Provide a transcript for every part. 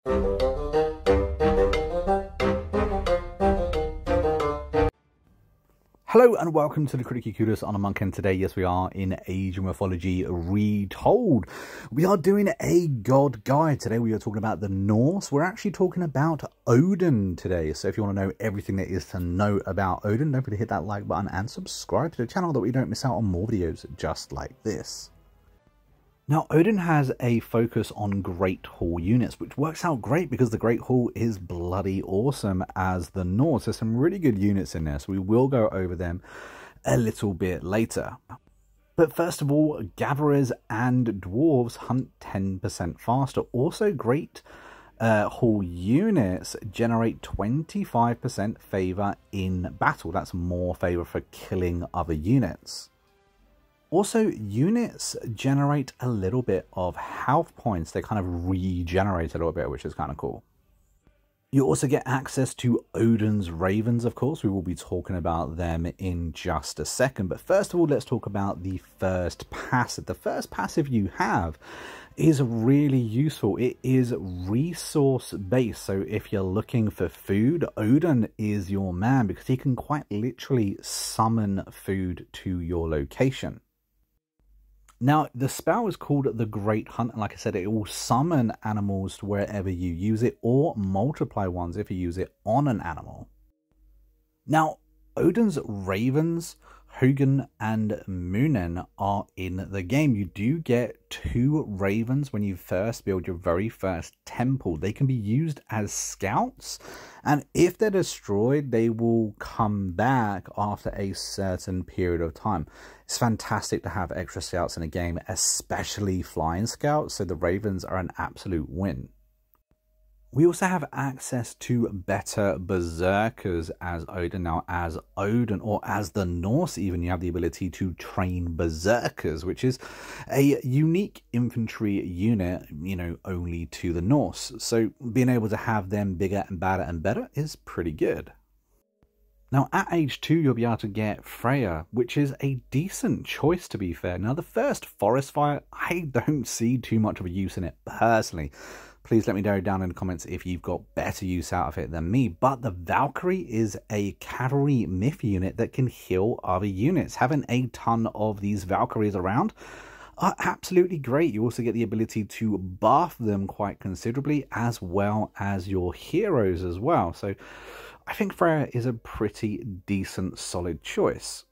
Hello and welcome to the Critically Kudos on a Monk, and today, yes, we are in Age of Mythology Retold. We are doing a god guide. Today we are talking about the Norse. We're actually talking about Odin today. So if you want to know everything there is to know about Odin, don't forget to hit that like button and subscribe to the channel that we don't miss out on more videos just like this. Now, Odin has a focus on Great Hall units, which works out great because the Great Hall is bloody awesome as the Norse. There's some really good units in there, so we will go over them a little bit later. But first of all, gatherers and dwarves hunt 10% faster. Also, Great Hall units generate 25% favor in battle. That's more favor for killing other units. Also, units generate a little bit of health points. They kind of regenerate a little bit, which is kind of cool. You also get access to Odin's ravens, of course. We will be talking about them in just a second. But first of all, let's talk about the first passive. The first passive you have is really useful. It is resource based. So if you're looking for food, Odin is your man because he can quite literally summon food to your location. Now, the spell is called the Great Hunt, and like I said, it will summon animals to wherever you use it, or multiply ones if you use it on an animal. Now, Odin's ravens, Hugin and Munin, are in the game. You do get 2 ravens when you first build your very first temple. They can be used as scouts, and if they're destroyed, they will come back after a certain period of time. It's fantastic to have extra scouts in a game, especially flying scouts, so the ravens are an absolute win. We also have access to better berserkers as Odin. Now, as Odin, or as the Norse even, you have the ability to train berserkers, which is a unique infantry unit, only to the Norse. So being able to have them bigger and badder and better is pretty good. Now, at age 2, you'll be able to get Freya, which is a decent choice, to be fair. Now, the first forest fire, I don't see too much of a use in it personally. Please let me know down in the comments if you've got better use out of it than me. But the Valkyrie is a cavalry myth unit that can heal other units. Having a ton of these Valkyries around are absolutely great. You also get the ability to buff them quite considerably, as well as your heroes as well. So I think Freya is a pretty decent, solid choice.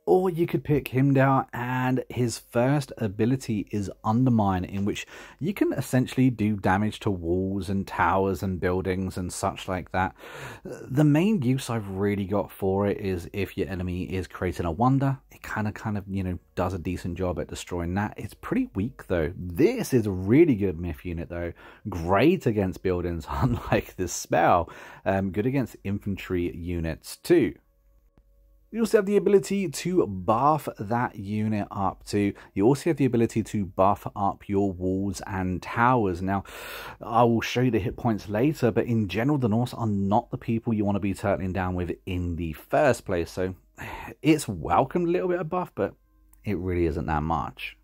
Or you could pick Heimdall, and his first ability is Undermine, in which you can essentially do damage to walls and towers and buildings and such like that. The main use I've really got for it is if your enemy is creating a wonder, it kind of does a decent job at destroying that. It's pretty weak though. This is a really good myth unit though. Great against buildings, unlike this spell. Good against infantry units too. You also have the ability to buff that unit up too. You also have the ability to buff up your walls and towers. Now, I will show you the hit points later, but in general, the Norse are not the people you want to be turtling down with in the first place. So it's welcomed a little bit of buff, but it really isn't that much.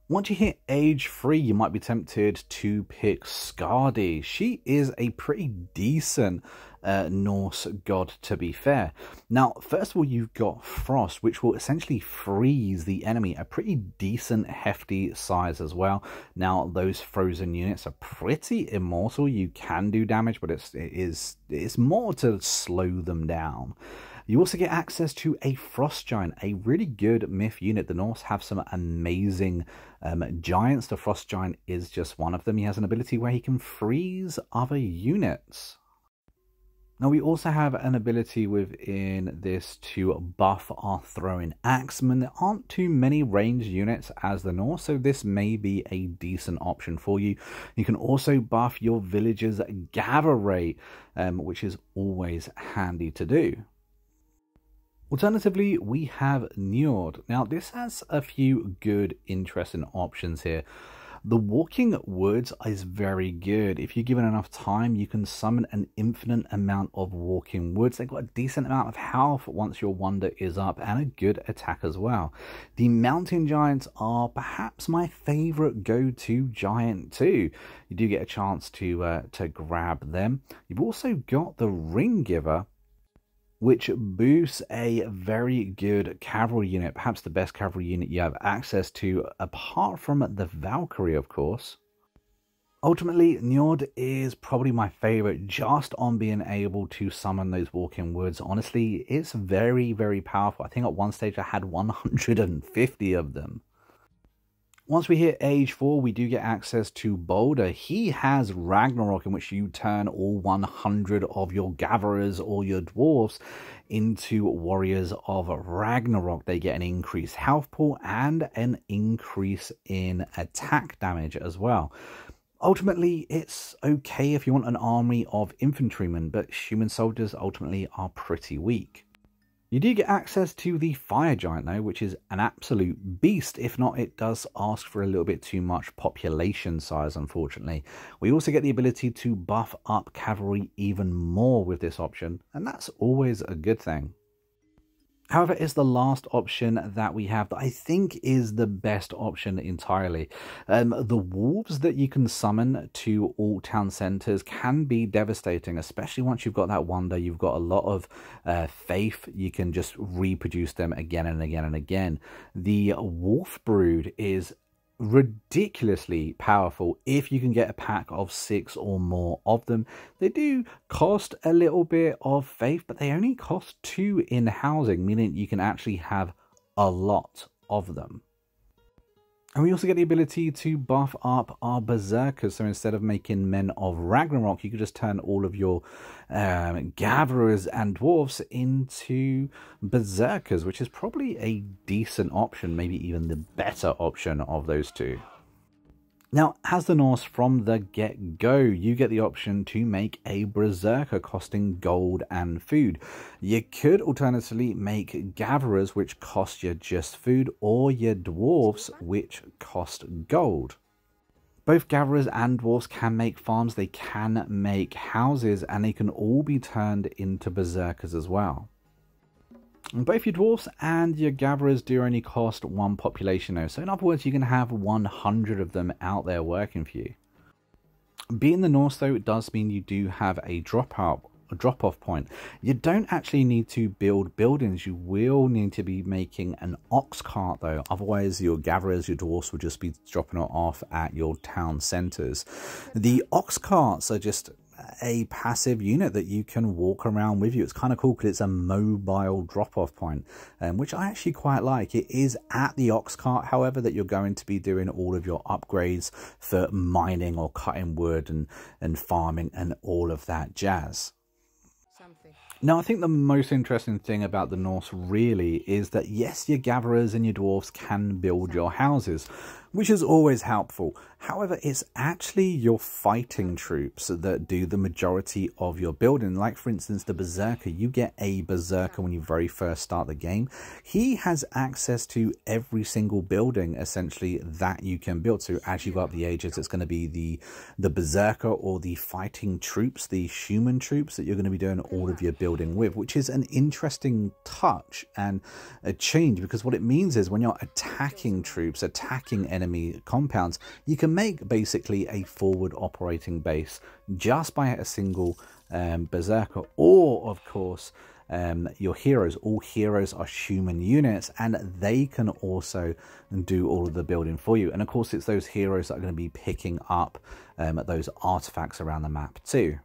Once you hit age 3, you might be tempted to pick Skadi. She is a pretty decent Norse god, to be fair. Now, first of all, you've got Frost, which will essentially freeze the enemy, a pretty decent, hefty size as well. Now, those frozen units are pretty immortal. You can do damage, but it's more to slow them down. You also get access to a Frost Giant, a really good myth unit. The Norse have some amazing giants. The Frost Giant is just one of them. He has an ability where he can freeze other units. Now, we also have an ability within this to buff our throwing axemen. There aren't too many ranged units as the Norse, so this may be a decent option for you. You can also buff your villagers' gather rate, which is always handy to do. Alternatively, we have Njord. Now, this has a few good, interesting options here. The Walking Woods is very good. If you're given enough time, you can summon an infinite amount of Walking Woods. They've got a decent amount of health once your wonder is up, and a good attack as well. The Mountain Giants are perhaps my favorite go-to giant too. You do get a chance to grab them. You've also got the Ring Giver, which boosts a very good cavalry unit, perhaps the best cavalry unit you have access to, apart from the Valkyrie, of course. Ultimately, Njord is probably my favorite, just on being able to summon those Walking Woods. Honestly, it's very, very powerful. I think at one stage I had 150 of them. Once we hit age 4, we do get access to Boulder. He has Ragnarok, in which you turn all 100 of your gatherers or your dwarves into warriors of Ragnarok. They get an increased health pool and an increase in attack damage as well. Ultimately, it's okay if you want an army of infantrymen, but human soldiers ultimately are pretty weak. You do get access to the Fire Giant though, which is an absolute beast. If not, it does ask for a little bit too much population size, unfortunately. We also get the ability to buff up cavalry even more with this option, and that's always a good thing. However, it's the last option that we have that I think is the best option entirely. The wolves that you can summon to all town centers can be devastating, especially once you've got that wonder. You've got a lot of faith. You can just reproduce them again and again and again. The wolf brood is ridiculously powerful if you can get a pack of 6 or more of them. They do cost a little bit of faith, but they only cost 2 in housing, meaning you can actually have a lot of them. And we also get the ability to buff up our berserkers. So instead of making men of Ragnarok, you could just turn all of your gatherers and dwarves into berserkers, which is probably a decent option, maybe even the better option of those two. Now, as the Norse, from the get-go, you get the option to make a berserker costing gold and food. You could alternatively make gatherers, which cost you just food, or your dwarves, which cost gold. Both gatherers and dwarves can make farms, they can make houses, and they can all be turned into berserkers as well. Both your dwarfs and your gatherers do only cost 1 population though, so in other words you can have 100 of them out there working for you. Being the Norse though, it does mean you do have a drop-off point. You don't actually need to build buildings. You will need to be making an ox cart though, otherwise your gatherers, your dwarfs will just be dropping it off at your town centers. The ox carts are just a passive unit that you can walk around with you. It's kind of cool because it's a mobile drop-off point, which I actually quite like. It is at the ox cart, however, that you're going to be doing all of your upgrades for mining or cutting wood and farming and all of that jazz. Now, I think the most interesting thing about the Norse really is that, yes, your gatherers and your dwarfs can build your houses, which is always helpful. However, it's actually your fighting troops that do the majority of your building. Like, for instance, the Berserker. You get a Berserker when you very first start the game. He has access to every single building, essentially, that you can build. So as you go up the ages, it's going to be the Berserker or the fighting troops, the human troops that you're going to be doing all of your building with, which is an interesting touch and a change, because what it means is when you're attacking troops, attacking enemy compounds, you can make basically a forward operating base just by a single Berserker, or of course your heroes. All heroes are human units and they can also do all of the building for you, and of course it's those heroes that are going to be picking up those artifacts around the map too.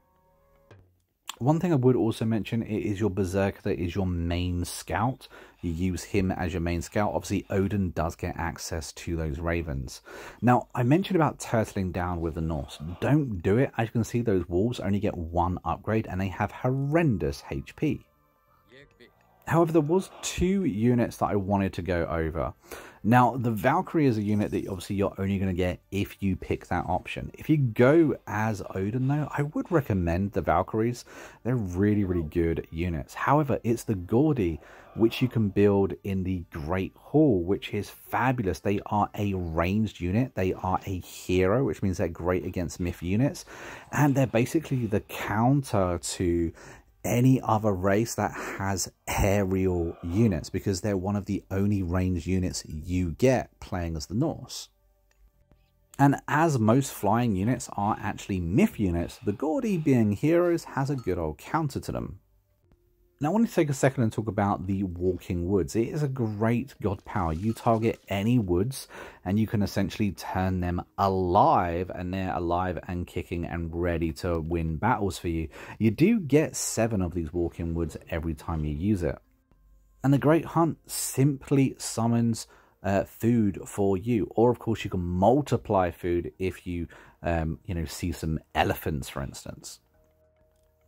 One thing I would also mention is your Berserker that is your main scout. You use him as your main scout. Obviously, Odin does get access to those ravens. Now, I mentioned about turtling down with the Norse. Don't do it. As you can see, those wolves only get 1 upgrade and they have horrendous HP. However, there was 2 units that I wanted to go over. Now, the Valkyrie is a unit that obviously you're only going to get if you pick that option. If you go as Odin, though, I would recommend the Valkyries. They're really, really good units. However, it's the Gordy, which you can build in the Great Hall, which is fabulous. They are a ranged unit. They are a hero, which means they're great against myth units. And they're basically the counter to any other race that has aerial units, because they're one of the only ranged units you get playing as the Norse. And as most flying units are actually myth units, the Gordy, being heroes, has a good old counter to them. Now I want to take a second and talk about the Walking Woods. It is a great god power. You target any woods and you can essentially turn them alive, and they're alive and kicking and ready to win battles for you. You do get 7 of these Walking Woods every time you use it. And the Great Hunt simply summons food for you, or of course you can multiply food if you see some elephants, for instance.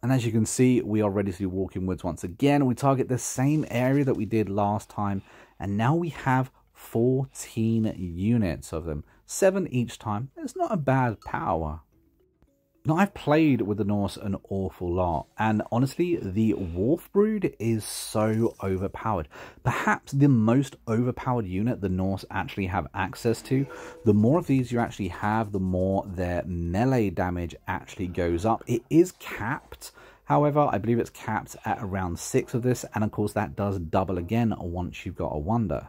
And as you can see, we are ready to do Walking Woods once again. We target the same area that we did last time, and now we have 14 units of them, 7 each time. It's not a bad power. Now, I've played with the Norse an awful lot, and honestly, the Wolf Brood is so overpowered. Perhaps the most overpowered unit the Norse actually have access to. The more of these you actually have, the more their melee damage actually goes up. It is capped. However, I believe it's capped at around 6 of this, and of course that does double again once you've got a wonder.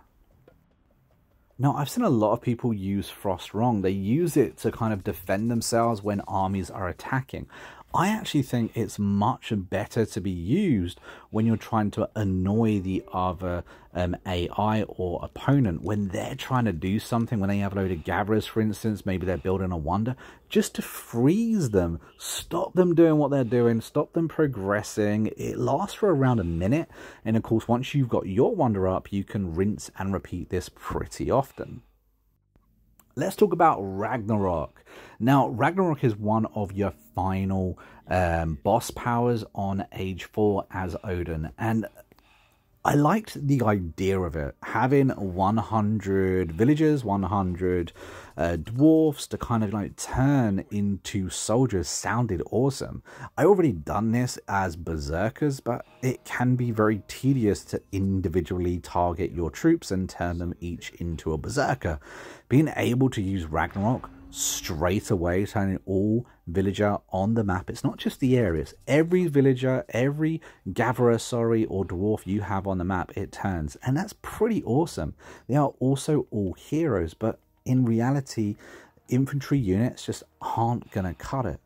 Now, I've seen a lot of people use Frost wrong. They use it to kind of defend themselves when armies are attacking. I actually think it's much better to be used when you're trying to annoy the other AI or opponent, when they're trying to do something, when they have a load of gatherers, for instance, maybe they're building a wonder, just to freeze them, stop them doing what they're doing, stop them progressing. It lasts for around a minute, and of course once you've got your wonder up, you can rinse and repeat this pretty often. Let's talk about Ragnarok. Now, Ragnarok is one of your final boss powers on Age 4 as Odin, and I liked the idea of it. Having 100 villagers, 100 dwarfs to kind of like turn into soldiers sounded awesome. I already done this as berserkers, but it can be very tedious to individually target your troops and turn them each into a berserker. Being able to use Ragnarok straight away, turning all villager on the map, it's not just the areas, every villager, every gatherer, or dwarf you have on the map, it turns, and that's pretty awesome. They are also all heroes, but in reality infantry units just aren't gonna cut it.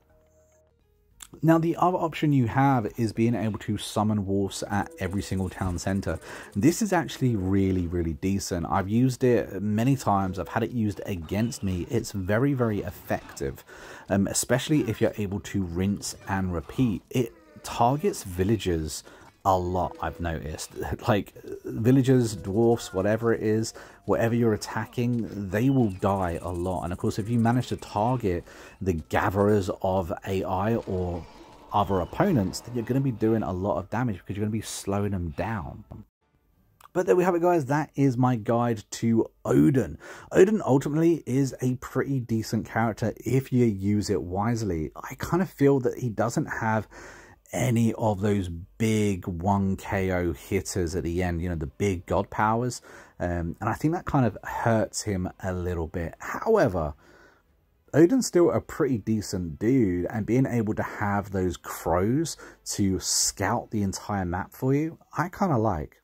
Now, the other option you have is being able to summon wolves at every single town center. This is actually really, really decent. I've used it many times. I've had it used against me. It's very, very effective, especially if you're able to rinse and repeat. It targets villagers a lot, I've noticed. Like villagers, dwarfs, whatever it is, whatever you're attacking, they will die a lot. And of course, if you manage to target the gatherers of AI or other opponents, then you're going to be doing a lot of damage because you're going to be slowing them down. But there we have it, guys. That is my guide to Odin. Odin ultimately is a pretty decent character if you use it wisely. I kind of feel that he doesn't have any of those big 1 KO hitters at the end, you know, the big god powers, and I think that kind of hurts him a little bit. However, Odin's still a pretty decent dude, and being able to have those crows to scout the entire map for you, I kind of like.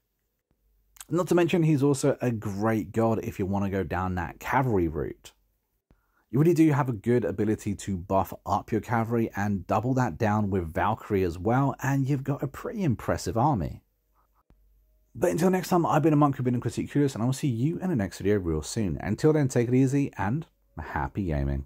Not to mention, he's also a great god if you want to go down that cavalry route. You really do have a good ability to buff up your cavalry and double that down with Valkyrie as well, and you've got a pretty impressive army. But until next time, I've been a monk who's been incredibly curious, and I will see you in the next video real soon. Until then, take it easy and happy gaming.